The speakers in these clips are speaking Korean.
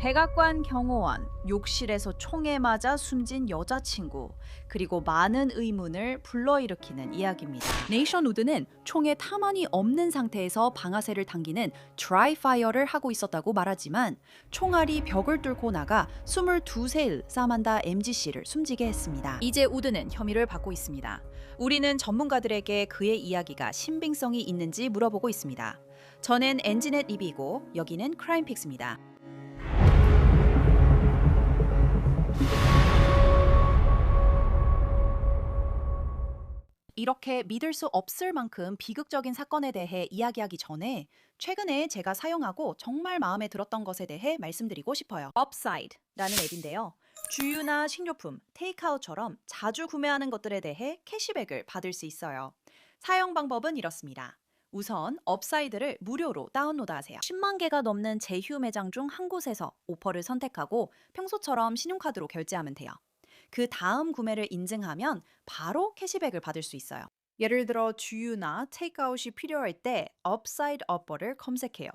백악관 경호원, 욕실에서 총에 맞아 숨진 여자친구, 그리고 많은 의문을 불러일으키는 이야기입니다. 네이션 우드는 총에 탐환이 없는 상태에서 방아쇠를 당기는 드라이 파이어를 하고 있었다고 말하지만 총알이 벽을 뚫고 나가 22세의 사만다 MG씨를 숨지게 했습니다. 이제 우드는 혐의를 받고 있습니다. 우리는 전문가들에게 그의 이야기가 신빙성이 있는지 물어보고 있습니다. 저는 엔지넷 리비고 여기는 크라임픽스입니다. 이렇게 믿을 수 없을 만큼 비극적인 사건에 대해 이야기하기 전에 최근에 제가 사용하고 정말 마음에 들었던 것에 대해 말씀드리고 싶어요. Upside라는 앱인데요. 주유나 식료품, 테이크아웃처럼 자주 구매하는 것들에 대해 캐시백을 받을 수 있어요. 사용 방법은 이렇습니다. 우선 업사이드를 무료로 다운로드하세요. 10만 개가 넘는 제휴 매장 중 한 곳에서 오퍼를 선택하고 평소처럼 신용카드로 결제하면 돼요. 그 다음 구매를 인증하면 바로 캐시백을 받을 수 있어요. 예를 들어 주유나 테이크아웃이 필요할 때 업사이드 어퍼를 검색해요.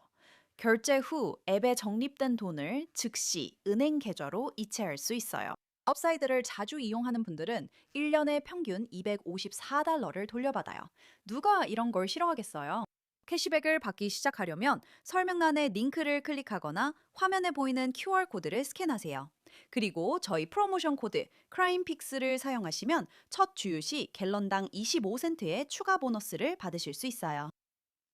결제 후 앱에 적립된 돈을 즉시 은행 계좌로 이체할 수 있어요. 업사이드를 자주 이용하는 분들은 1년에 평균 254달러를 돌려받아요. 누가 이런 걸 싫어하겠어요? 캐시백을 받기 시작하려면 설명란에 링크를 클릭하거나 화면에 보이는 QR코드를 스캔하세요. 그리고 저희 프로모션 코드 크라임픽스를 사용하시면 첫 주유 시 갤런당 25센트의 추가 보너스를 받으실 수 있어요.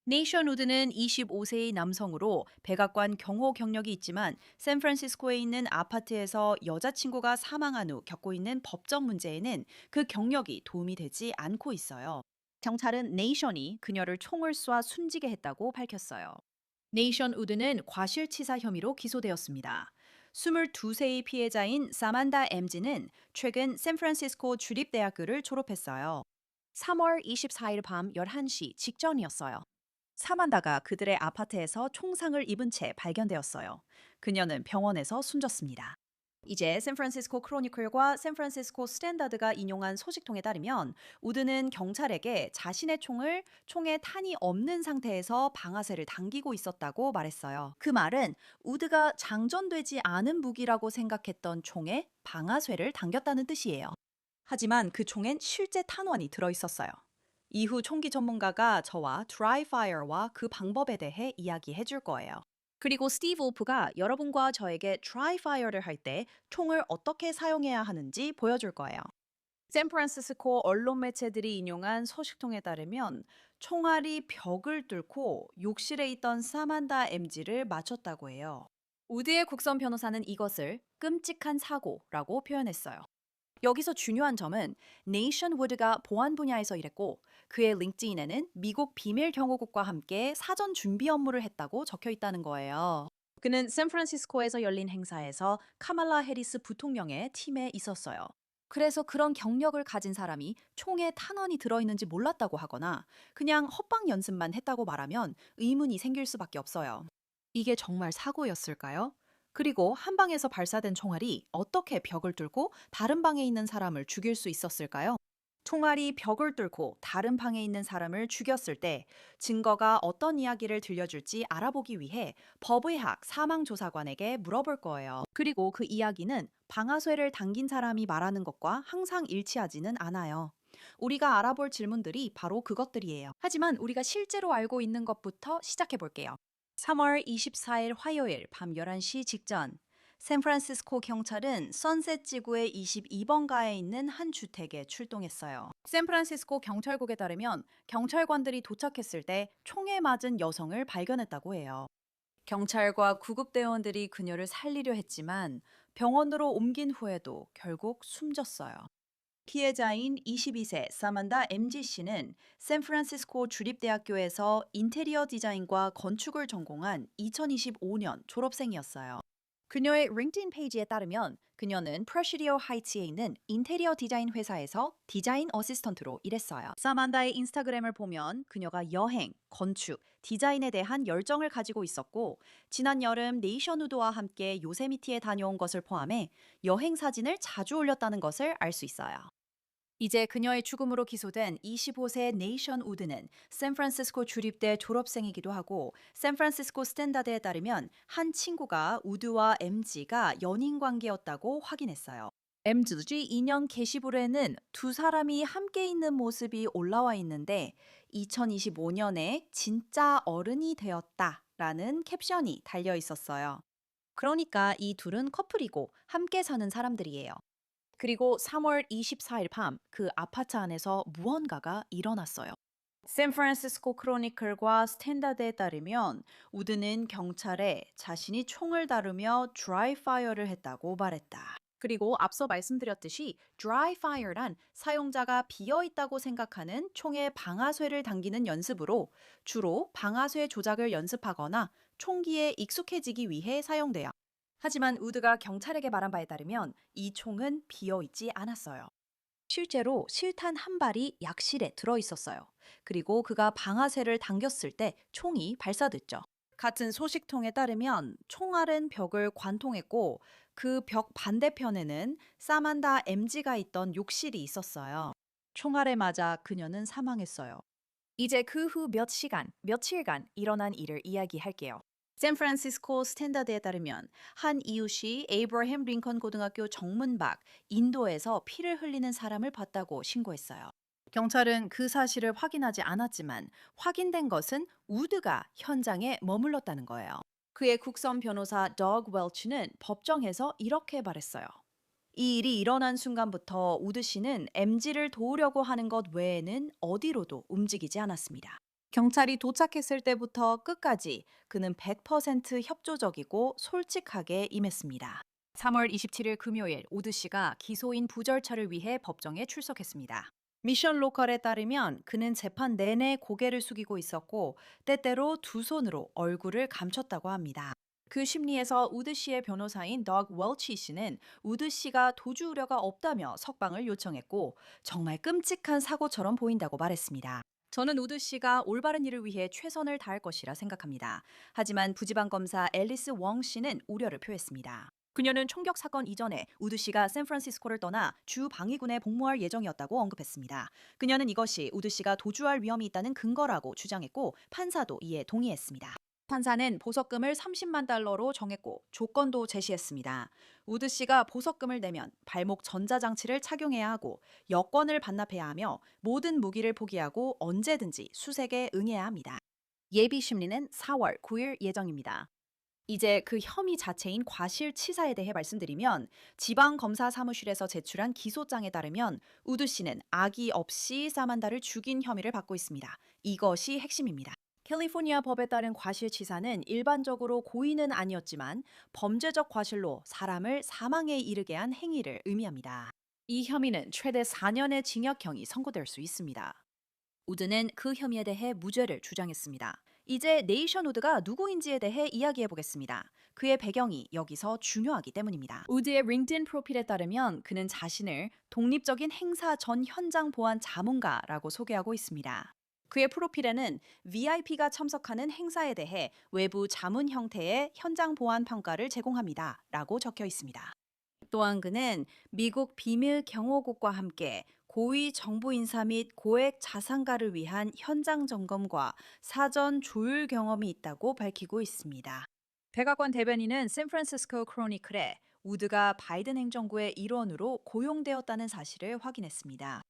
네이션 우드는 25세의 남성으로 백악관 경호 경력이 있지만 샌프란시스코에 있는 아파트에서 여자친구가 사망한 후 겪고 있는 법적 문제에는 그 경력이 도움이 되지 않고 있어요. 경찰은 네이션이 그녀를 총을 쏴 숨지게 했다고 밝혔어요. 네이션 우드는 과실치사 혐의로 기소되었습니다. 22세의 피해자인 사만다 엠지는 최근 샌프란시스코 주립대학교를 졸업했어요. 3월 24일 밤 11시 직전이었어요. 사만다가 그들의 아파트에서 총상을 입은 채 발견되었어요. 그녀는 병원에서 숨졌습니다. 이제 샌프란시스코 크로니클과 샌프란시스코 스탠다드가 인용한 소식통에 따르면 우드는 경찰에게 자신의 총을 총에 탄이 없는 상태에서 방아쇠를 당기고 있었다고 말했어요. 그 말은 우드가 장전되지 않은 무기라고 생각했던 총에 방아쇠를 당겼다는 뜻이에요. 하지만 그 총엔 실제 탄환이 들어있었어요. 이후 총기 전문가가 저와 드라이 파이어와 그 방법에 대해 이야기해 줄 거예요. 그리고 스티브 오프가 여러분과 저에게 드라이 파이어를 할 때 총을 어떻게 사용해야 하는지 보여줄 거예요. 샌프란시스코 언론 매체들이 인용한 소식통에 따르면 총알이 벽을 뚫고 욕실에 있던 사만다 MG를 맞췄다고 해요. 우드의 국선 변호사는 이것을 끔찍한 사고라고 표현했어요. 여기서 중요한 점은 네이션 우드가 보안 분야에서 일했고 그의 링크드인에는 미국 비밀 경호국과 함께 사전 준비 업무를 했다고 적혀 있다는 거예요. 그는 샌프란시스코에서 열린 행사에서 카말라 해리스 부통령의 팀에 있었어요. 그래서 그런 경력을 가진 사람이 총에 탄원이 들어있는지 몰랐다고 하거나 그냥 헛방 연습만 했다고 말하면 의문이 생길 수밖에 없어요. 이게 정말 사고였을까요? 그리고 한 방에서 발사된 총알이 어떻게 벽을 뚫고 다른 방에 있는 사람을 죽일 수 있었을까요? 총알이 벽을 뚫고 다른 방에 있는 사람을 죽였을 때 증거가 어떤 이야기를 들려줄지 알아보기 위해 법의학 사망조사관에게 물어볼 거예요. 그리고 그 이야기는 방아쇠를 당긴 사람이 말하는 것과 항상 일치하지는 않아요. 우리가 알아볼 질문들이 바로 그것들이에요. 하지만 우리가 실제로 알고 있는 것부터 시작해 볼게요. 3월 24일 화요일 밤 11시 직전 샌프란시스코 경찰은 선셋 지구의 22번가에 있는 한 주택에 출동했어요. 샌프란시스코 경찰국에 따르면 경찰관들이 도착했을 때 총에 맞은 여성을 발견했다고 해요. 경찰과 구급대원들이 그녀를 살리려 했지만 병원으로 옮긴 후에도 결국 숨졌어요. 피해자인 22세 사만다 MG씨는 샌프란시스코 주립대학교에서 인테리어 디자인과 건축을 전공한 2025년 졸업생이었어요. 그녀의 링크드인 페이지에 따르면 그녀는 프레시디오 하이츠에 있는 인테리어 디자인 회사에서 디자인 어시스턴트로 일했어요. 사만다의 인스타그램을 보면 그녀가 여행, 건축, 디자인에 대한 열정을 가지고 있었고 지난 여름 네이션우드와 함께 요세미티에 다녀온 것을 포함해 여행 사진을 자주 올렸다는 것을 알 수 있어요. 이제 그녀의 죽음으로 기소된 25세 네이션 우드는 샌프란시스코 주립대 졸업생이기도 하고 샌프란시스코 스탠다드에 따르면 한 친구가 우드와 MG가 연인 관계였다고 확인했어요. MG 2년 게시물에는 두 사람이 함께 있는 모습이 올라와 있는데 2025년에 진짜 어른이 되었다라는 캡션이 달려 있었어요. 그러니까 이 둘은 커플이고 함께 사는 사람들이에요. 그리고 3월 24일 밤 그 아파트 안에서 무언가가 일어났어요. 샌프란시스코 크로니클과 스탠다드에 따르면 우드는 경찰에 자신이 총을 다루며 드라이 파이어를 했다고 말했다. 그리고 앞서 말씀드렸듯이 dry fire란 사용자가 비어 있다고 생각하는 총에 방아쇠를 당기는 연습으로 주로 방아쇠 조작을 연습하거나 총기에 익숙해지기 위해 사용돼요. 하지만 우드가 경찰에게 말한 바에 따르면 이 총은 비어 있지 않았어요. 실제로 실탄 한 발이 약실에 들어 있었어요. 그리고 그가 방아쇠를 당겼을 때 총이 발사됐죠. 같은 소식통에 따르면 총알은 벽을 관통했고 그 벽 반대편에는 사만다 MG가 있던 욕실이 있었어요. 총알에 맞아 그녀는 사망했어요. 이제 그 후 몇 시간, 며칠간 일어난 일을 이야기할게요. 샌프란시스코 스탠다드에 따르면 한 이웃이 에이브러햄 링컨 고등학교 정문 밖 인도에서 피를 흘리는 사람을 봤다고 신고했어요. 경찰은 그 사실을 확인하지 않았지만 확인된 것은 우드가 현장에 머물렀다는 거예요. 그의 국선 변호사 덕 웰치는 법정에서 이렇게 말했어요. 이 일이 일어난 순간부터 우드 씨는 MG를 도우려고 하는 것 외에는 어디로도 움직이지 않았습니다. 경찰이 도착했을 때부터 끝까지 그는 100% 협조적이고 솔직하게 임했습니다. 3월 27일 금요일 우드 씨가 기소인 부절차를 위해 법정에 출석했습니다. 미션 로컬에 따르면 그는 재판 내내 고개를 숙이고 있었고 때때로 두 손으로 얼굴을 감췄다고 합니다. 그 심리에서 우드 씨의 변호사인 덕 웰치 씨는 우드 씨가 도주 우려가 없다며 석방을 요청했고 정말 끔찍한 사고처럼 보인다고 말했습니다. 저는 우드 씨가 올바른 일을 위해 최선을 다할 것이라 생각합니다. 하지만 부지방검사 앨리스 웡 씨는 우려를 표했습니다. 그녀는 총격 사건 이전에 우드 씨가 샌프란시스코를 떠나 주 방위군에 복무할 예정이었다고 언급했습니다. 그녀는 이것이 우드 씨가 도주할 위험이 있다는 근거라고 주장했고 판사도 이에 동의했습니다. 판사는 보석금을 30만 달러로 정했고 조건도 제시했습니다. 우드 씨가 보석금을 내면 발목 전자장치를 착용해야 하고 여권을 반납해야 하며 모든 무기를 포기하고 언제든지 수색에 응해야 합니다. 예비 심리는 4월 9일 예정입니다. 이제 그 혐의 자체인 과실치사에 대해 말씀드리면 지방검사 사무실에서 제출한 기소장에 따르면 우드 씨는 악의 없이 사만다를 죽인 혐의를 받고 있습니다. 이것이 핵심입니다. 캘리포니아 법에 따른 과실치사는 일반적으로 고의는 아니었지만 범죄적 과실로 사람을 사망에 이르게 한 행위를 의미합니다. 이 혐의는 최대 4년의 징역형이 선고될 수 있습니다. 우드는 그 혐의에 대해 무죄를 주장했습니다. 이제 네이션 우드가 누구인지에 대해 이야기해 보겠습니다. 그의 배경이 여기서 중요하기 때문입니다. 우드의 링크드인 프로필에 따르면 그는 자신을 독립적인 행사 전 현장 보안 자문가라고 소개하고 있습니다. 그의 프로필에는 VIP가 참석하는 행사에 대해 외부 자문 형태의 현장 보안 평가를 제공합니다. 라고 적혀 있습니다. 또한 그는 미국 비밀 경호국과 함께 고위 정부 인사 및 고액 자산가를 위한 현장 점검과 사전 조율 경험이 있다고 밝히고 있습니다. 백악관 대변인은 샌프란시스코 크로니클에 우드가 바이든 행정부의 일원으로 고용되었다는 사실을 확인했습니다.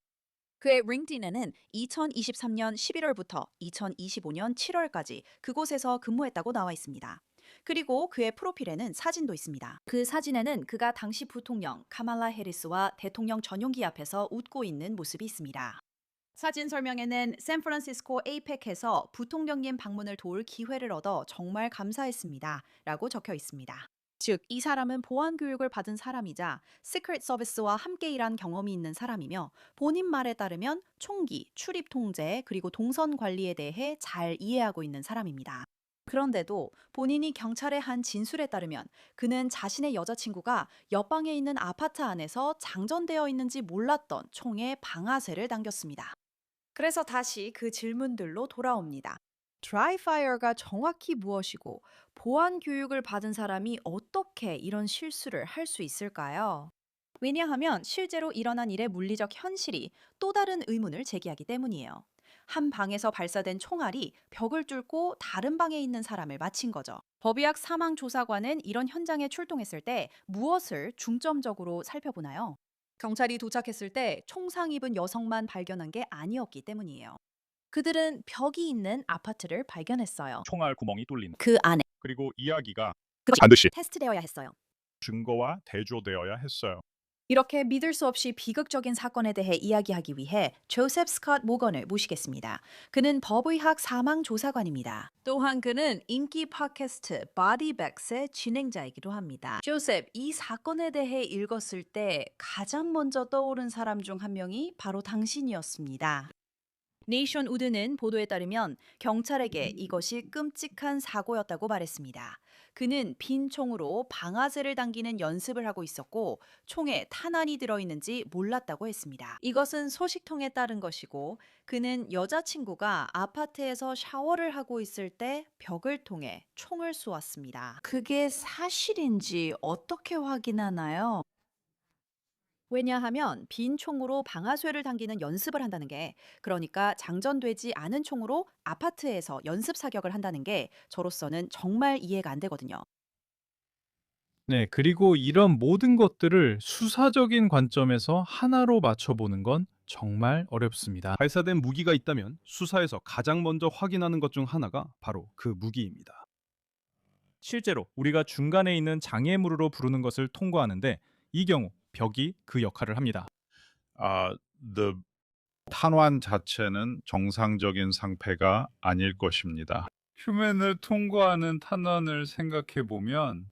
그의 링크드인에는 2023년 11월부터 2025년 7월까지 그곳에서 근무했다고 나와 있습니다. 그리고 그의 프로필에는 사진도 있습니다. 그 사진에는 그가 당시 부통령 카말라 해리스와 대통령 전용기 앞에서 웃고 있는 모습이 있습니다. 사진 설명에는 샌프란시스코 에이펙에서 부통령님 방문을 도울 기회를 얻어 정말 감사했습니다. 라고 적혀 있습니다. 즉, 이 사람은 보안 교육을 받은 사람이자 시크릿 서비스와 함께 일한 경험이 있는 사람이며 본인 말에 따르면 총기, 출입 통제, 그리고 동선 관리에 대해 잘 이해하고 있는 사람입니다. 그런데도 본인이 경찰에 한 진술에 따르면 그는 자신의 여자친구가 옆방에 있는 아파트 안에서 장전되어 있는지 몰랐던 총에 방아쇠를 당겼습니다. 그래서 다시 그 질문들로 돌아옵니다. 드라이 파이어가 정확히 무엇이고 보안 교육을 받은 사람이 어떻게 이런 실수를 할 수 있을까요? 왜냐하면 실제로 일어난 일의 물리적 현실이 또 다른 의문을 제기하기 때문이에요. 한 방에서 발사된 총알이 벽을 뚫고 다른 방에 있는 사람을 맞힌 거죠. 법의학 사망조사관은 이런 현장에 출동했을 때 무엇을 중점적으로 살펴보나요? 경찰이 도착했을 때 총상 입은 여성만 발견한 게 아니었기 때문이에요. 그들은 벽이 있는 아파트를 발견했어요. 총알 구멍이 뚫린. 그 안에 그리고 이야기가 그것이 반드시 테스트되어야 했어요. 증거와 대조되어야 했어요. 이렇게 믿을 수 없이 비극적인 사건에 대해 이야기하기 위해 조셉 스콧 모건을 모시겠습니다. 그는 법의학 사망조사관입니다. 또한 그는 인기 팟캐스트 바디백스의 진행자이기도 합니다. 조셉, 이 사건에 대해 읽었을 때 가장 먼저 떠오른 사람 중 한 명이 바로 당신이었습니다. 네이션 우드는 보도에 따르면 경찰에게 이것이 끔찍한 사고였다고 말했습니다. 그는 빈 총으로 방아쇠를 당기는 연습을 하고 있었고 총에 탄환이 들어있는지 몰랐다고 했습니다. 이것은 소식통에 따른 것이고 그는 여자친구가 아파트에서 샤워를 하고 있을 때 벽을 통해 총을 쏘았습니다. 그게 사실인지 어떻게 확인하나요? 왜냐하면 빈 총으로 방아쇠를 당기는 연습을 한다는 게, 그러니까 장전되지 않은 총으로 아파트에서 연습 사격을 한다는 게 저로서는 정말 이해가 안 되거든요. 네, 그리고 이런 모든 것들을 수사적인 관점에서 하나로 맞춰보는 건 정말 어렵습니다. 발사된 무기가 있다면 수사에서 가장 먼저 확인하는 것 중 하나가 바로 그 무기입니다. 실제로 우리가 중간에 있는 장애물으로 부르는 것을 통과하는데 이 경우 벽이 그 역할을 합니다. The 탄환 자체는 정상적인 상태가 아닐 것입니다. 휴멘을 통과하는 탄환을 생각해 보면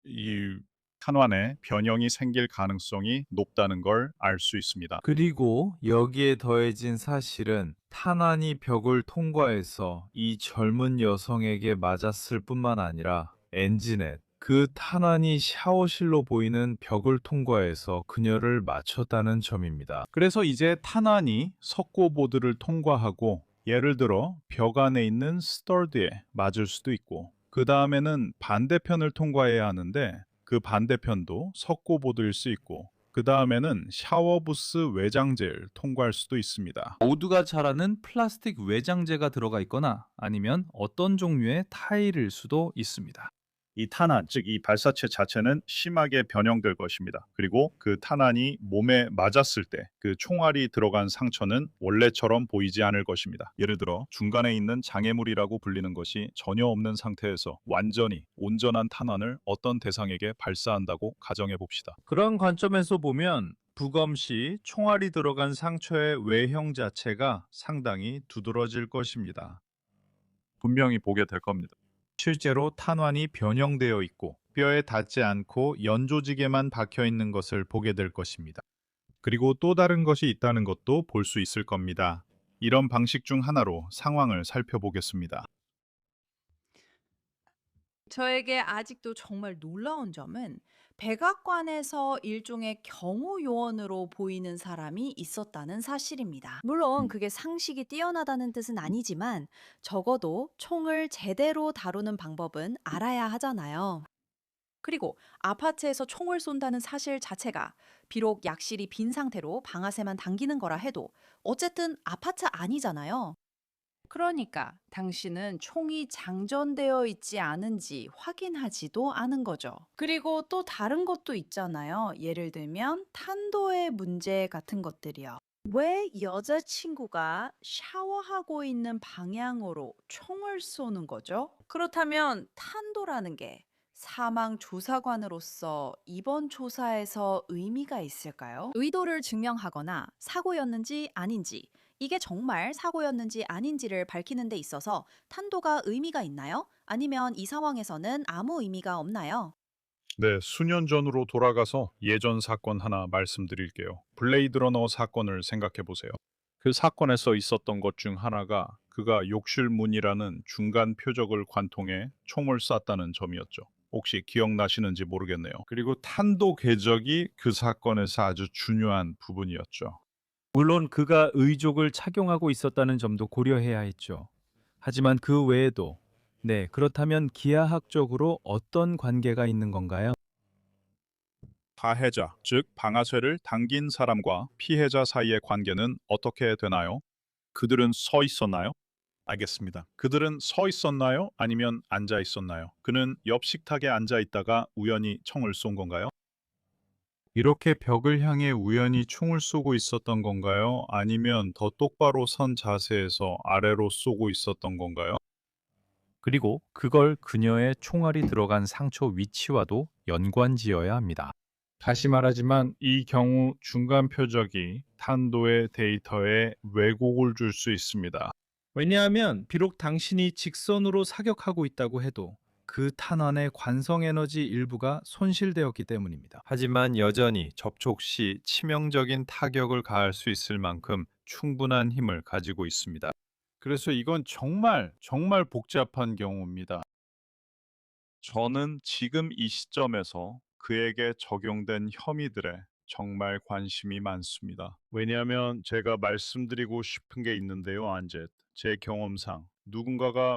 이 탄환에 변형이 생길 가능성이 높다는 걸 알 수 있습니다. 그리고 여기에 더해진 사실은 탄환이 벽을 통과해서 이 젊은 여성에게 맞았을 뿐만 아니라 엔진에 그 탄환이 샤워실로 보이는 벽을 통과해서 그녀를 맞췄다는 점입니다. 그래서 이제 탄환이 석고보드를 통과하고 예를 들어 벽 안에 있는 스터드에 맞을 수도 있고 그 다음에는 반대편을 통과해야 하는데 그 반대편도 석고보드일 수 있고 그 다음에는 샤워부스 외장재를 통과할 수도 있습니다. 모두가 잘 아는 플라스틱 외장재가 들어가 있거나 아니면 어떤 종류의 타일일 수도 있습니다. 이 탄환, 즉 이 발사체 자체는 심하게 변형될 것입니다. 그리고 그 탄환이 몸에 맞았을 때 그 총알이 들어간 상처는 원래처럼 보이지 않을 것입니다. 예를 들어 중간에 있는 장애물이라고 불리는 것이 전혀 없는 상태에서 완전히 온전한 탄환을 어떤 대상에게 발사한다고 가정해 봅시다. 그런 관점에서 보면 부검 시 총알이 들어간 상처의 외형 자체가 상당히 두드러질 것입니다. 분명히 보게 될 겁니다. 실제로 탄환이 변형되어 있고 뼈에 닿지 않고 연조직에만 박혀 있는 것을 보게 될 것입니다. 그리고 또 다른 것이 있다는 것도 볼 수 있을 겁니다. 이런 방식 중 하나로 상황을 살펴보겠습니다. 저에게 아직도 정말 놀라운 점은 백악관에서 일종의 경호 요원으로 보이는 사람이 있었다는 사실입니다. 물론 그게 상식이 뛰어나다는 뜻은 아니지만 적어도 총을 제대로 다루는 방법은 알아야 하잖아요. 그리고 아파트에서 총을 쏜다는 사실 자체가 비록 약실이 빈 상태로 방아쇠만 당기는 거라 해도 어쨌든 아파트 아니잖아요. 그러니까 당신은 총이 장전되어 있지 않은지 확인하지도 않은 거죠. 그리고 또 다른 것도 있잖아요. 예를 들면 탄도의 문제 같은 것들이요. 왜 여자친구가 샤워하고 있는 방향으로 총을 쏘는 거죠? 그렇다면 탄도라는 게 사망 조사관으로서 이번 조사에서 의미가 있을까요? 의도를 증명하거나 사고였는지 아닌지, 이게 정말 사고였는지 아닌지를 밝히는 데 있어서 탄도가 의미가 있나요? 아니면 이 상황에서는 아무 의미가 없나요? 네, 수년 전으로 돌아가서 예전 사건 하나 말씀드릴게요. 블레이드 러너 사건을 생각해 보세요. 그 사건에서 있었던 것 중 하나가 그가 욕실문이라는 중간 표적을 관통해 총을 쐈다는 점이었죠. 혹시 기억나시는지 모르겠네요. 그리고 탄도 궤적이 그 사건에서 아주 중요한 부분이었죠. 물론 그가 의족을 착용하고 있었다는 점도 고려해야 했죠. 하지만 그 외에도 그렇다면 기하학적으로 어떤 관계가 있는 건가요? 가해자, 즉 방아쇠를 당긴 사람과 피해자 사이의 관계는 어떻게 되나요? 그들은 서 있었나요? 알겠습니다. 그들은 서 있었나요? 아니면 앉아 있었나요? 그는 옆 식탁에 앉아 있다가 우연히 총을 쏜 건가요? 이렇게 벽을 향해 우연히 총을 쏘고 있었던 건가요? 아니면 더 똑바로 선 자세에서 아래로 쏘고 있었던 건가요? 그리고 그걸 그녀의 총알이 들어간 상처 위치와도 연관지어야 합니다. 다시 말하지만 이 경우 중간 표적이 탄도의 데이터에 왜곡을 줄 수 있습니다. 왜냐하면 비록 당신이 직선으로 사격하고 있다고 해도 그 탄환의 관성 에너지 일부가 손실되었기 때문입니다. 하지만 여전히 접촉 시 치명적인 타격을 가할 수 있을 만큼 충분한 힘을 가지고 있습니다. 그래서 이건 정말 복잡한 경우입니다. 저는 지금 이 시점에서 그에게 적용된 혐의들에 정말 관심이 많습니다. 왜냐하면 제가 말씀드리고 싶은 게 있는데요, 안젯. 제 경험상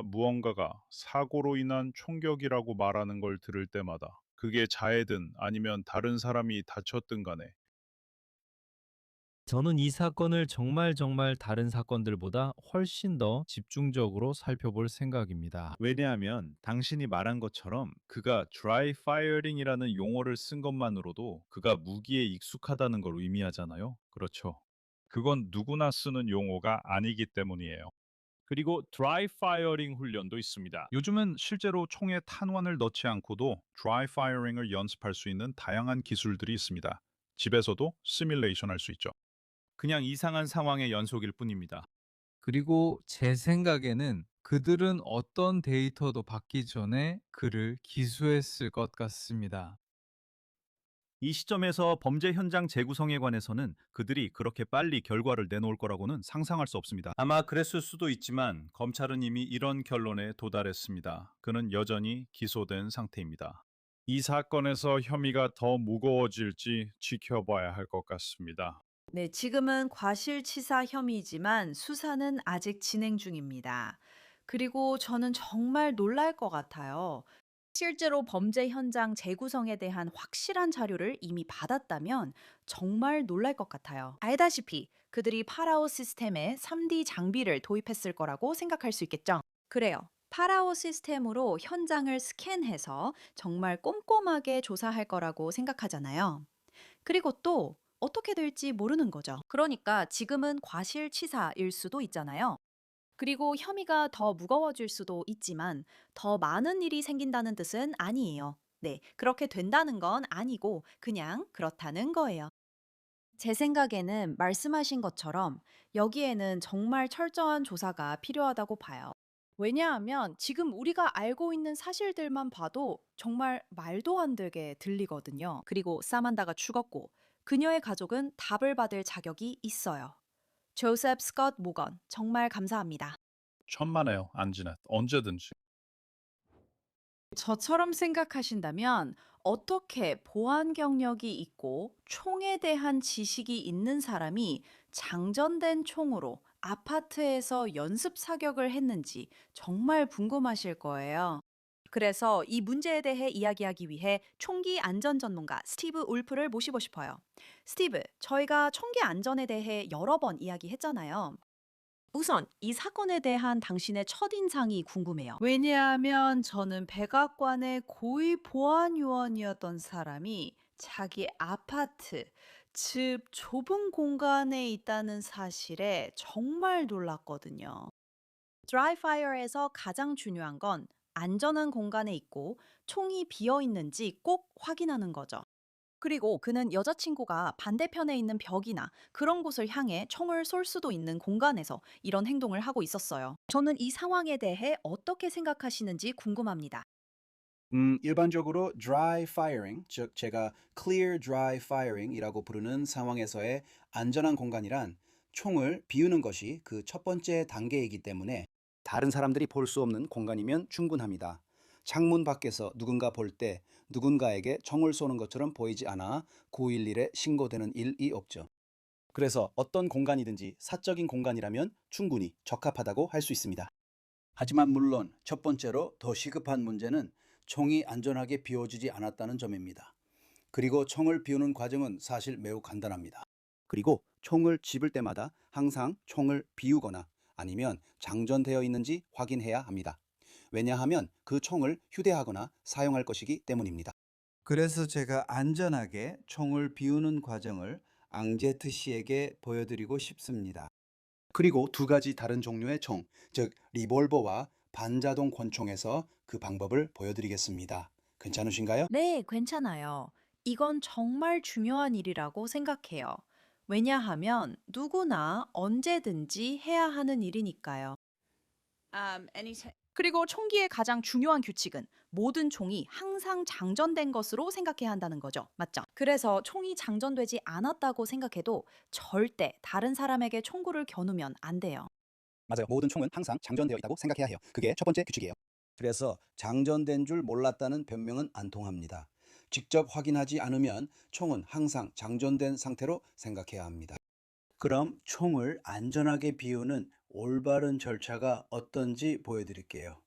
무언가가 사고로 인한 총격이라고 말하는 걸 들을 때마다 그게 자해든 아니면 다른 사람이 다쳤든 간에 저는 이 사건을 정말 다른 사건들보다 훨씬 더 집중적으로 살펴볼 생각입니다. 왜냐하면 당신이 말한 것처럼 그가 dry firing이라는 용어를 쓴 것만으로도 그가 무기에 익숙하다는 걸 의미하잖아요. 그렇죠. 그건 누구나 쓰는 용어가 아니기 때문이에요. 그리고 dry firing 훈련도 있습니다. 요즘은 실제로 총에 탄환을 넣지 않고도 dry firing을 연습할 수 있는 다양한 기술들이 있습니다. 집에서도 시뮬레이션 할 수 있죠. 그냥 이상한 상황의 연속일 뿐입니다. 그리고 제 생각에는 그들은 어떤 데이터도 받기 전에 그를 기소했을 것 같습니다. 이 시점에서 범죄 현장 재구성에 관해서는 그들이 그렇게 빨리 결과를 내놓을 거라고는 상상할 수 없습니다. 아마 그랬을 수도 있지만 검찰은 이미 이런 결론에 도달했습니다. 그는 여전히 기소된 상태입니다. 이 사건에서 혐의가 더 무거워질지 지켜봐야 할 것 같습니다. 네, 지금은 과실치사 혐의지만 수사는 아직 진행 중입니다. 그리고 저는 정말 놀랄 것 같아요. 실제로 범죄 현장 재구성에 대한 확실한 자료를 이미 받았다면 정말 놀랄 것 같아요. 알다시피 그들이 파라오 시스템에 3D 장비를 도입했을 거라고 생각할 수 있겠죠? 그래요. 파라오 시스템으로 현장을 스캔해서 정말 꼼꼼하게 조사할 거라고 생각하잖아요. 그리고 또 어떻게 될지 모르는 거죠. 그러니까 지금은 과실치사일 수도 있잖아요. 그리고 혐의가 더 무거워질 수도 있지만 더 많은 일이 생긴다는 뜻은 아니에요. 네, 그렇게 된다는 건 아니고 그냥 그렇다는 거예요. 제 생각에는 말씀하신 것처럼 여기에는 정말 철저한 조사가 필요하다고 봐요. 왜냐하면 지금 우리가 알고 있는 사실들만 봐도 정말 말도 안 되게 들리거든요. 그리고 사만다가 죽었고 그녀의 가족은 답을 받을 자격이 있어요. 조셉 스콧 모건, 정말 감사합니다. 천만에요, 안지넷. 언제든지. 저처럼 생각하신다면 어떻게 보안 경력이 있고 총에 대한 지식이 있는 사람이 장전된 총으로 아파트에서 연습 사격을 했는지 정말 궁금하실 거예요. 그래서 이 문제에 대해 이야기하기 위해 총기 안전 전문가 스티브 울프를 모시고 싶어요. 스티브, 저희가 총기 안전에 대해 여러 번 이야기했잖아요. 우선 이 사건에 대한 당신의 첫인상이 궁금해요. 왜냐하면 저는 백악관의 고위 보안 요원이었던 사람이 자기 아파트, 즉 좁은 공간에 있다는 사실에 정말 놀랐거든요. 드라이파이어에서 가장 중요한 건 안전한 공간에 있고 총이 비어 있는지 꼭 확인하는 거죠. 그리고 그는 여자친구가 반대편에 있는 벽이나 그런 곳을 향해 총을 쏠 수도 있는 공간에서 이런 행동을 하고 있었어요. 저는 이 상황에 대해 어떻게 생각하시는지 궁금합니다. 일반적으로 dry firing, 즉 제가 clear dry firing이라고 부르는 상황에서의 안전한 공간이란 총을 비우는 것이 그 첫 번째 단계이기 때문에 다른 사람들이 볼 수 없는 공간이면 충분합니다. 창문 밖에서 누군가 볼 때 누군가에게 총을 쏘는 것처럼 보이지 않아 911에 신고되는 일이 없죠. 그래서 어떤 공간이든지 사적인 공간이라면 충분히 적합하다고 할 수 있습니다. 하지만 물론 첫 번째로 더 시급한 문제는 총이 안전하게 비워지지 않았다는 점입니다. 그리고 총을 비우는 과정은 사실 매우 간단합니다. 그리고 총을 집을 때마다 항상 총을 비우거나 아니면 장전되어 있는지 확인해야 합니다. 왜냐하면 그 총을 휴대하거나 사용할 것이기 때문입니다. 그래서 제가 안전하게 총을 비우는 과정을 앙제트 씨에게 보여드리고 싶습니다. 그리고 두 가지 다른 종류의 총, 즉 리볼버와 반자동 권총에서 그 방법을 보여드리겠습니다. 괜찮으신가요? 네, 괜찮아요. 이건 정말 중요한 일이라고 생각해요. 왜냐하면 누구나 언제든지 해야 하는 일이니까요. 그리고 총기의 가장 중요한 규칙은 모든 총이 항상 장전된 것으로 생각해야 한다는 거죠. 맞죠? 그래서 총이 장전되지 않았다고 생각해도 절대 다른 사람에게 총구를 겨누면 안 돼요. 맞아요. 모든 총은 항상 장전되어 있다고 생각해야 해요. 그게 첫 번째 규칙이에요. 그래서 장전된 줄 몰랐다는 변명은 안 통합니다. 직접 확인하지 않으면 총은 항상 장전된 상태로 생각해야 합니다. 그럼 총을 안전하게 비우는 올바른 절차가 어떤지 보여드릴게요.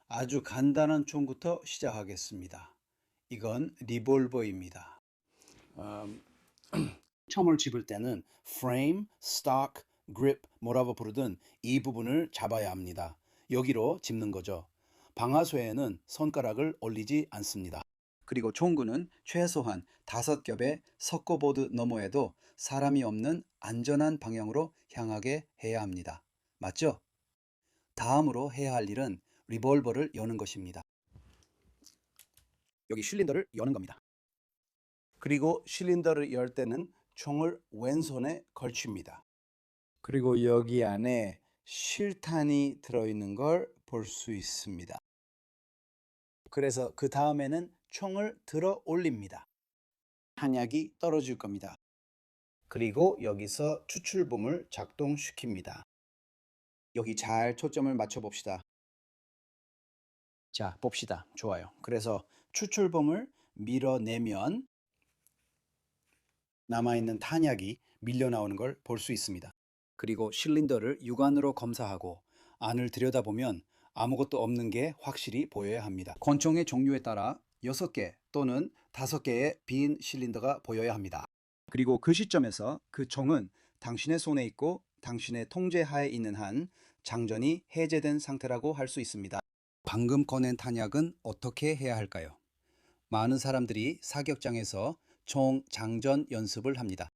아주 간단한 총부터 시작하겠습니다. 이건 리볼버입니다. 총을 집을 때는 frame, stock, grip 뭐라고 부르든 이 부분을 잡아야 합니다. 여기로 집는 거죠. 방아쇠에는 손가락을 올리지 않습니다. 그리고 총구는 최소한 5겹의 석고보드 너머에도 사람이 없는 안전한 방향으로 향하게 해야 합니다. 맞죠? 다음으로 해야 할 일은 리볼버를 여는 것입니다. 여기 실린더를 여는 겁니다. 그리고 실린더를 열 때는 총을 왼손에 걸칩니다. 그리고 여기 안에 실탄이 들어있는 걸 볼 수 있습니다. 그래서 그 다음에는 총을 들어 올립니다. 탄약이 떨어질 겁니다. 그리고 여기서 추출봉을 작동시킵니다. 여기 잘 초점을 맞춰 봅시다. 자, 봅시다. 좋아요. 그래서 추출봉을 밀어내면 남아있는 탄약이 밀려 나오는 걸 볼 수 있습니다. 그리고 실린더를 육안으로 검사하고 안을 들여다보면 아무것도 없는 게 확실히 보여야 합니다. 권총의 종류에 따라 6개 또는 5개의 빈 실린더가 보여야 합니다. 그리고 그 시점에서 그 총은 당신의 손에 있고 당신의 통제하에 있는 한 장전이 해제된 상태라고 할 수 있습니다. 방금 꺼낸 탄약은 어떻게 해야 할까요? 많은 사람들이 사격장에서 총 장전 연습을 합니다.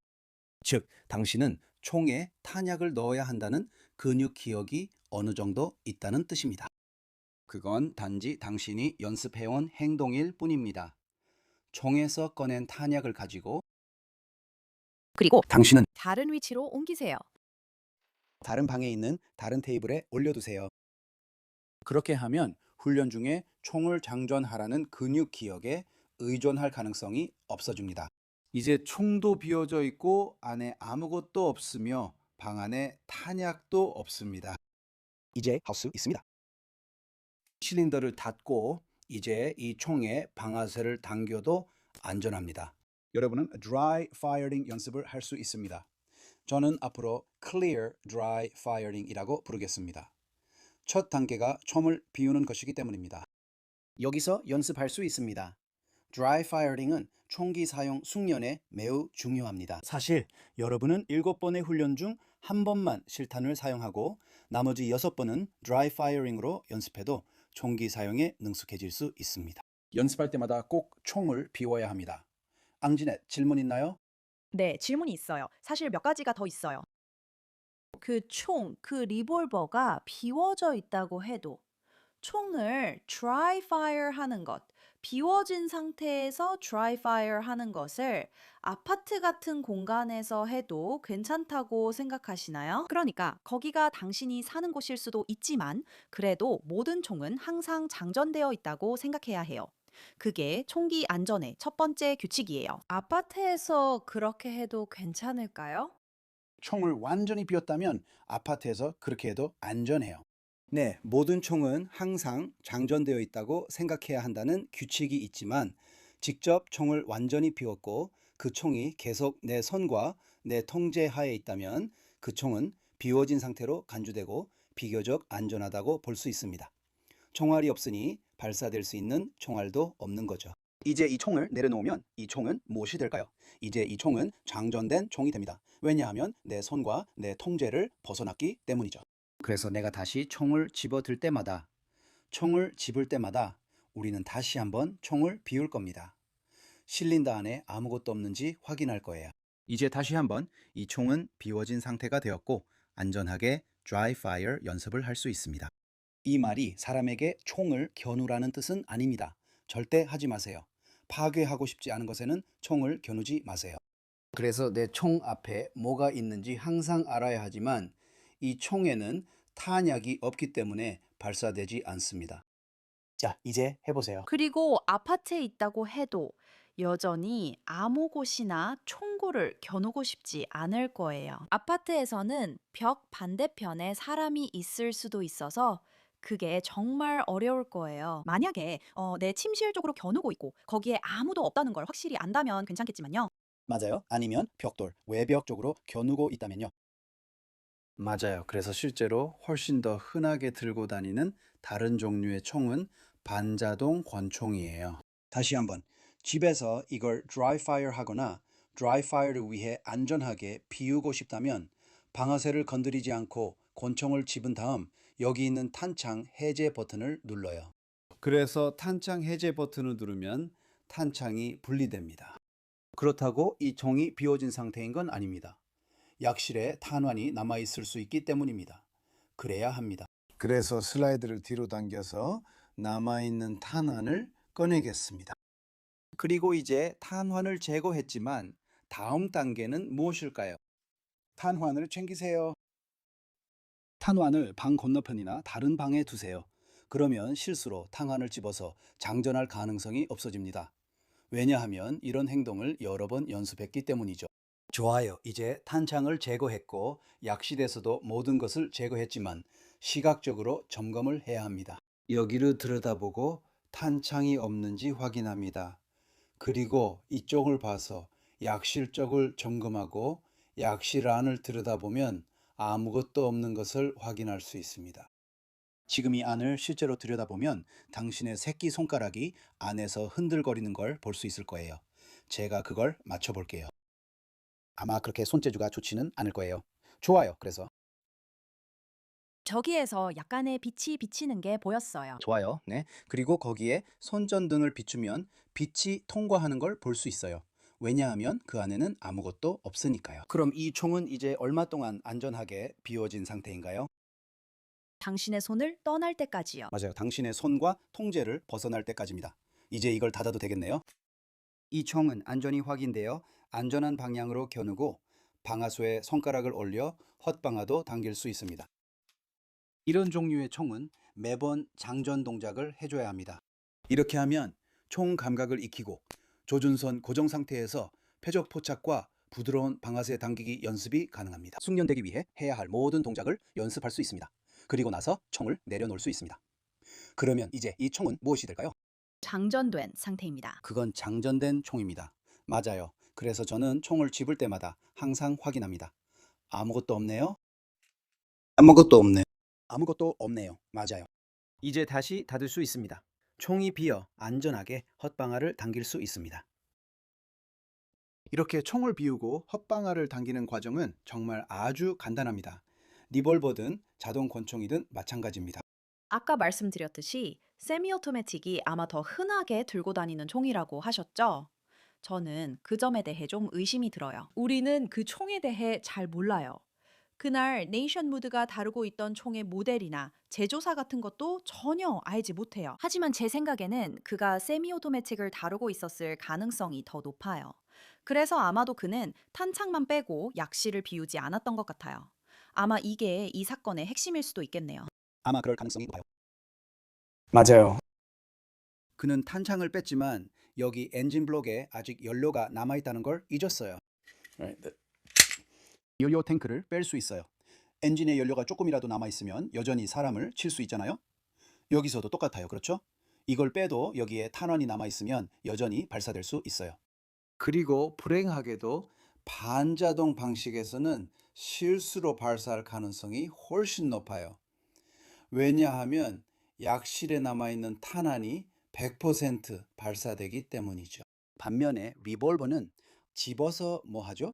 즉, 당신은 총에 탄약을 넣어야 한다는 근육 기억이 어느 정도 있다는 뜻입니다. 그건 단지 당신이 연습해온 행동일 뿐입니다. 총에서 꺼낸 탄약을 가지고 그리고 당신은 다른 위치로 옮기세요. 다른 방에 있는 다른 테이블에 올려두세요. 그렇게 하면 훈련 중에 총을 장전하라는 근육 기억에 의존할 가능성이 없어집니다. 이제 총도 비워져 있고 안에 아무것도 없으며 방 안에 탄약도 없습니다. 이제 할 수 있습니다. 실린더를 닫고 이제 이 총에 방아쇠를 당겨도 안전합니다. 여러분은 dry firing 연습을 할 수 있습니다. 저는 앞으로 clear dry firing이라고 부르겠습니다. 첫 단계가 총을 비우는 것이기 때문입니다. 여기서 연습할 수 있습니다. dry firing은 총기 사용 숙련에 매우 중요합니다. 사실 여러분은 7번의 훈련 중 1번만 실탄을 사용하고 나머지 6번은 dry firing으로 연습해도 총기 사용에 능숙해질 수 있습니다. 연습할 때마다 꼭 총을 비워야 합니다. 앙지넷, 질문 있나요? 네, 질문이 있어요. 사실 몇 가지가 더 있어요. 그 총, 그 리볼버가 비워져 있다고 해도 총을 dry fire 하는 것, 비워진 상태에서 dry fire 하는 것을 아파트 같은 공간에서 해도 괜찮다고 생각하시나요? 그러니까 거기가 당신이 사는 곳일 수도 있지만 그래도 모든 총은 항상 장전되어 있다고 생각해야 해요. 그게 총기 안전의 첫 번째 규칙이에요. 아파트에서 그렇게 해도 괜찮을까요? 총을 완전히 비웠다면 아파트에서 그렇게 해도 안전해요. 네, 모든 총은 항상 장전되어 있다고 생각해야 한다는 규칙이 있지만 직접 총을 완전히 비웠고 그 총이 계속 내 손과 내 통제하에 있다면 그 총은 비워진 상태로 간주되고 비교적 안전하다고 볼 수 있습니다. 총알이 없으니 발사될 수 있는 총알도 없는 거죠. 이제 이 총을 내려놓으면 이 총은 무엇이 될까요? 이제 이 총은 장전된 총이 됩니다. 왜냐하면 내 손과 내 통제를 벗어났기 때문이죠. 그래서 내가 다시 총을 집어들 때마다, 총을 집을 때마다 우리는 다시 한번 총을 비울 겁니다. 실린더 안에 아무것도 없는지 확인할 거예요. 이제 다시 한번 이 총은 비워진 상태가 되었고 안전하게 dry fire 연습을 할 수 있습니다. 이 말이 사람에게 총을 겨누라는 뜻은 아닙니다. 절대 하지 마세요. 파괴하고 싶지 않은 것에는 총을 겨누지 마세요. 그래서 내 총 앞에 뭐가 있는지 항상 알아야 하지만 이 총에는 탄약이 없기 때문에 발사되지 않습니다. 자, 이제 해보세요. 그리고 아파트에 있다고 해도 여전히 아무 곳이나 총구를 겨누고 싶지 않을 거예요. 아파트에서는 벽 반대편에 사람이 있을 수도 있어서 그게 정말 어려울 거예요. 만약에 내 침실 쪽으로 겨누고 있고 거기에 아무도 없다는 걸 확실히 안다면 괜찮겠지만요. 맞아요. 아니면 벽돌, 외벽 쪽으로 겨누고 있다면요. 맞아요. 그래서 실제로 훨씬 더 흔하게 들고 다니는 다른 종류의 총은 반자동 권총이에요. 다시 한번 집에서 이걸 dry fire 하거나 dry fire를 위해 안전하게 비우고 싶다면 방아쇠를 건드리지 않고 권총을 집은 다음 여기 있는 탄창 해제 버튼을 눌러요. 그래서 탄창 해제 버튼을 누르면 탄창이 분리됩니다. 그렇다고 이 총이 비워진 상태인 건 아닙니다. 약실에 탄환이 남아있을 수 있기 때문입니다. 그래야 합니다. 그래서 슬라이드를 뒤로 당겨서 남아있는 탄환을 꺼내겠습니다. 그리고 이제 탄환을 제거했지만 다음 단계는 무엇일까요? 탄환을 챙기세요. 탄환을 방 건너편이나 다른 방에 두세요. 그러면 실수로 탄환을 집어서 장전할 가능성이 없어집니다. 왜냐하면 이런 행동을 여러 번 연습했기 때문이죠. 좋아요. 이제 탄창을 제거했고 약실에서도 모든 것을 제거했지만 시각적으로 점검을 해야 합니다. 여기를 들여다보고 탄창이 없는지 확인합니다. 그리고 이쪽을 봐서 약실 쪽을 점검하고 약실 안을 들여다보면 아무것도 없는 것을 확인할 수 있습니다. 지금 이 안을 실제로 들여다보면 당신의 새끼손가락이 안에서 흔들거리는 걸 볼 수 있을 거예요. 제가 그걸 맞춰볼게요. 아마 그렇게 손재주가 좋지는 않을 거예요. 좋아요. 그래서 저기에서 약간의 빛이 비치는 게 보였어요. 좋아요. 네. 그리고 거기에 손전등을 비추면 빛이 통과하는 걸 볼 수 있어요. 왜냐하면 그 안에는 아무것도 없으니까요. 그럼 이 총은 이제 얼마 동안 안전하게 비워진 상태인가요? 당신의 손을 떠날 때까지요. 맞아요. 당신의 손과 통제를 벗어날 때까지입니다. 이제 이걸 닫아도 되겠네요. 이 총은 안전이 확인되어 안전한 방향으로 겨누고 방아쇠에 손가락을 올려 헛방아도 당길 수 있습니다. 이런 종류의 총은 매번 장전 동작을 해줘야 합니다. 이렇게 하면 총 감각을 익히고 조준선 고정 상태에서 표적 포착과 부드러운 방아쇠 당기기 연습이 가능합니다. 숙련되기 위해 해야 할 모든 동작을 연습할 수 있습니다. 그리고 나서 총을 내려놓을 수 있습니다. 그러면 이제 이 총은 무엇이 될까요? 장전된 상태입니다. 그건 장전된 총입니다. 맞아요. 그래서 저는 총을 집을 때마다 항상 확인합니다. 아무것도 없네요. 아무것도 없네요. 아무것도 없네요. 맞아요. 이제 다시 닫을 수 있습니다. 총이 비어 안전하게 헛방아를 당길 수 있습니다. 이렇게 총을 비우고 헛방아를 당기는 과정은 정말 아주 간단합니다. 리볼버든 자동 권총이든 마찬가지입니다. 아까 말씀드렸듯이 세미 오토매틱이 아마 더 흔하게 들고 다니는 총이라고 하셨죠? 저는 그 점에 대해 좀 의심이 들어요. 우리는 그 총에 대해 잘 몰라요. 그날 네이션 무드가 다루고 있던 총의 모델이나 제조사 같은 것도 전혀 알지 못해요. 하지만 제 생각에는 그가 세미 오토매틱을 다루고 있었을 가능성이 더 높아요. 그래서 아마도 그는 탄창만 빼고 약실을 비우지 않았던 것 같아요. 아마 이게 이 사건의 핵심일 수도 있겠네요. 아마 그럴 가능성이 높아요. 맞아요. 그는 탄창을 뺐지만 여기 엔진 블록에 아직 연료가 남아있다는 걸 잊었어요. 연료 탱크를 뺄 수 있어요. 엔진에 연료가 조금이라도 남아있으면 여전히 사람을 칠 수 있잖아요. 여기서도 똑같아요. 그렇죠? 이걸 빼도 여기에 탄환이 남아있으면 여전히 발사될 수 있어요. 그리고 불행하게도 반자동 방식에서는 실수로 발사할 가능성이 훨씬 높아요. 왜냐하면 약실에 남아있는 탄환이 100% 발사되기 때문이죠. 반면에 리볼버는 집어서 뭐 하죠?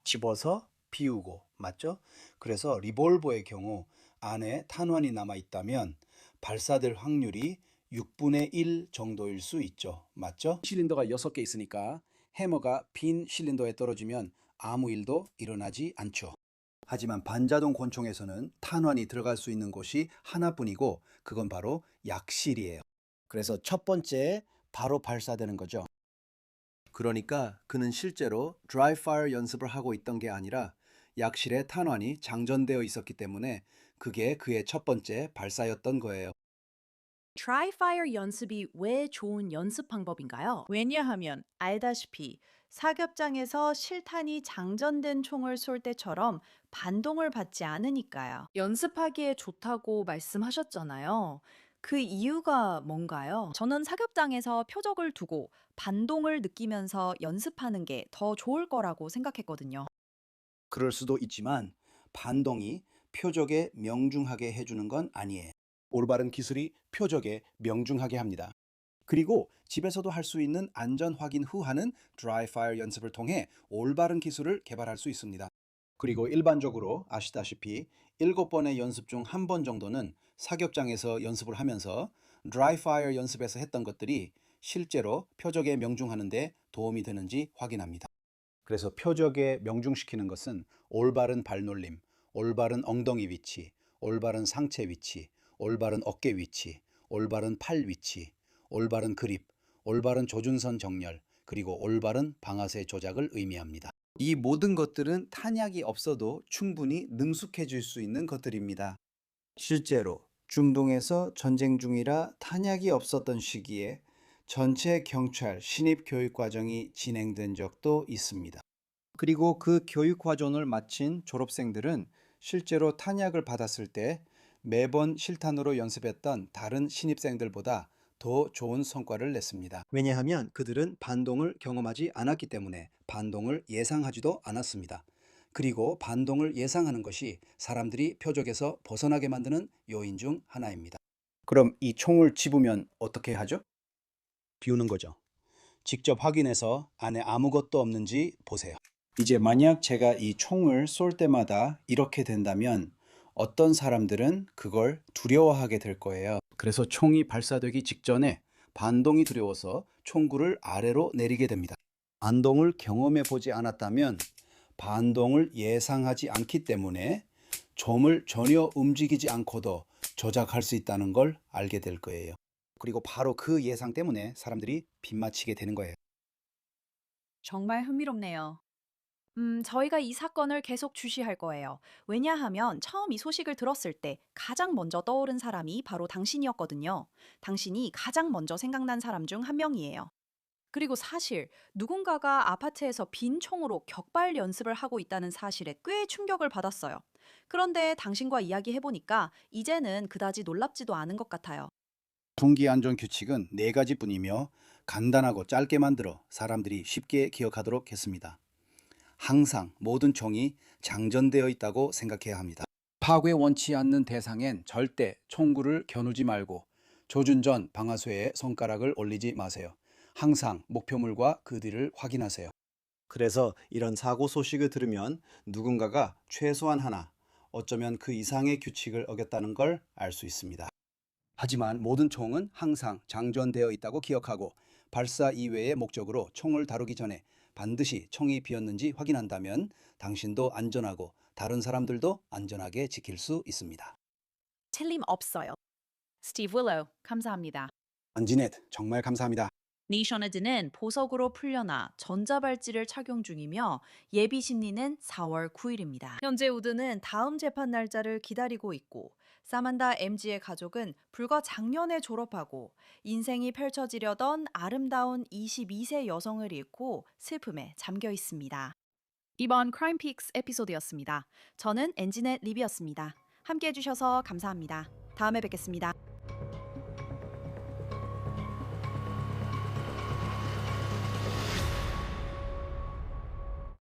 집어서 비우고, 맞죠? 그래서 리볼버의 경우 안에 탄환이 남아 있다면 발사될 확률이 6분의 1 정도일 수 있죠. 맞죠? 실린더가 6개 있으니까 해머가 빈 실린더에 떨어지면 아무 일도 일어나지 않죠. 하지만 반자동 권총에서는 탄환이 들어갈 수 있는 곳이 하나뿐이고 그건 바로 약실이에요. 그래서 첫 번째 바로 발사되는 거죠. 그러니까 그는 실제로 dry fire 연습을 하고 있던 게 아니라 약실에 탄환이 장전되어 있었기 때문에 그게 그의 첫 번째 발사였던 거예요. Try fire 연습이 왜 좋은 연습 방법인가요? 왜냐하면 알다시피 사격장에서 실탄이 장전된 총을 쏠 때처럼 반동을 받지 않으니까요. 연습하기에 좋다고 말씀하셨잖아요. 그 이유가 뭔가요? 저는 사격장에서 표적을 두고 반동을 느끼면서 연습하는 게 더 좋을 거라고 생각했거든요. 그럴 수도 있지만 반동이 표적에 명중하게 해주는 건 아니에요. 올바른 기술이 표적에 명중하게 합니다. 그리고 집에서도 할 수 있는 안전 확인 후 하는 dry fire 연습을 통해 올바른 기술을 개발할 수 있습니다. 그리고 일반적으로 아시다시피 7번의 연습 중 1번 정도는 사격장에서 연습을 하면서 dry fire 연습에서 했던 것들이 실제로 표적에 명중하는 데 도움이 되는지 확인합니다. 그래서 표적에 명중시키는 것은 올바른 발놀림, 올바른 엉덩이 위치, 올바른 상체 위치, 올바른 어깨 위치, 올바른 팔 위치, 올바른 그립, 올바른 조준선 정렬, 그리고 올바른 방아쇠 조작을 의미합니다. 이 모든 것들은 탄약이 없어도 충분히 능숙해질 수 있는 것들입니다. 실제로 중동에서 전쟁 중이라 탄약이 없었던 시기에 전체 경찰 신입 교육 과정이 진행된 적도 있습니다. 그리고 그 교육 과정을 마친 졸업생들은 실제로 탄약을 받았을 때 매번 실탄으로 연습했던 다른 신입생들보다 더 좋은 성과를 냈습니다. 왜냐하면 그들은 반동을 경험하지 않았기 때문에 반동을 예상하지도 않았습니다. 그리고 반동을 예상하는 것이 사람들이 표적에서 벗어나게 만드는 요인 중 하나입니다. 그럼 이 총을 집으면 어떻게 하죠? 비우는 거죠. 직접 확인해서 안에 아무것도 없는지 보세요. 이제 만약 제가 이 총을 쏠 때마다 이렇게 된다면 어떤 사람들은 그걸 두려워하게 될 거예요. 그래서 총이 발사되기 직전에 반동이 두려워서 총구를 아래로 내리게 됩니다. 반동을 경험해 보지 않았다면 반동을 예상하지 않기 때문에 좀을 전혀 움직이지 않고도 조작할 수 있다는 걸 알게 될 거예요. 그리고 바로 그 예상 때문에 사람들이 빗맞히게 되는 거예요. 정말 흥미롭네요. 저희가 이 사건을 계속 주시할 거예요. 왜냐하면 처음 이 소식을 들었을 때 가장 먼저 떠오른 사람이 바로 당신이었거든요. 당신이 가장 먼저 생각난 사람 중 한 명이에요. 그리고 사실 누군가가 아파트에서 빈 총으로 격발 연습을 하고 있다는 사실에 꽤 충격을 받았어요. 그런데 당신과 이야기해보니까 이제는 그다지 놀랍지도 않은 것 같아요. 총기 안전 규칙은 4가지뿐이며 간단하고 짧게 만들어 사람들이 쉽게 기억하도록 했습니다. 항상 모든 총이 장전되어 있다고 생각해야 합니다. 파괴 원치 않는 대상엔 절대 총구를 겨누지 말고 조준 전 방아쇠에 손가락을 올리지 마세요. 항상 목표물과 그 뒤를 확인하세요. 그래서 이런 사고 소식을 들으면 누군가가 최소한 하나, 어쩌면 그 이상의 규칙을 어겼다는 걸 알 수 있습니다. 하지만 모든 총은 항상 장전되어 있다고 기억하고 발사 이외의 목적으로 총을 다루기 전에 반드시 총이 비었는지 확인한다면 당신도 안전하고 다른 사람들도 안전하게 지킬 수 있습니다. 틀림없어요. 스티브 윌로우, 감사합니다. 안지넷 정말 감사합니다. 네이셔너드는 보석으로 풀려나 전자발찌를 착용 중이며 예비 심리는 4월 9일입니다. 현재 우드는 다음 재판 날짜를 기다리고 있고 사만다 MG의 가족은 불과 작년에 졸업하고 인생이 펼쳐지려던 아름다운 22세 여성을 잃고 슬픔에 잠겨 있습니다. 이번 크라임픽스 에피소드였습니다. 저는 엔지넷 리비였습니다. 함께 해주셔서 감사합니다. 다음에 뵙겠습니다.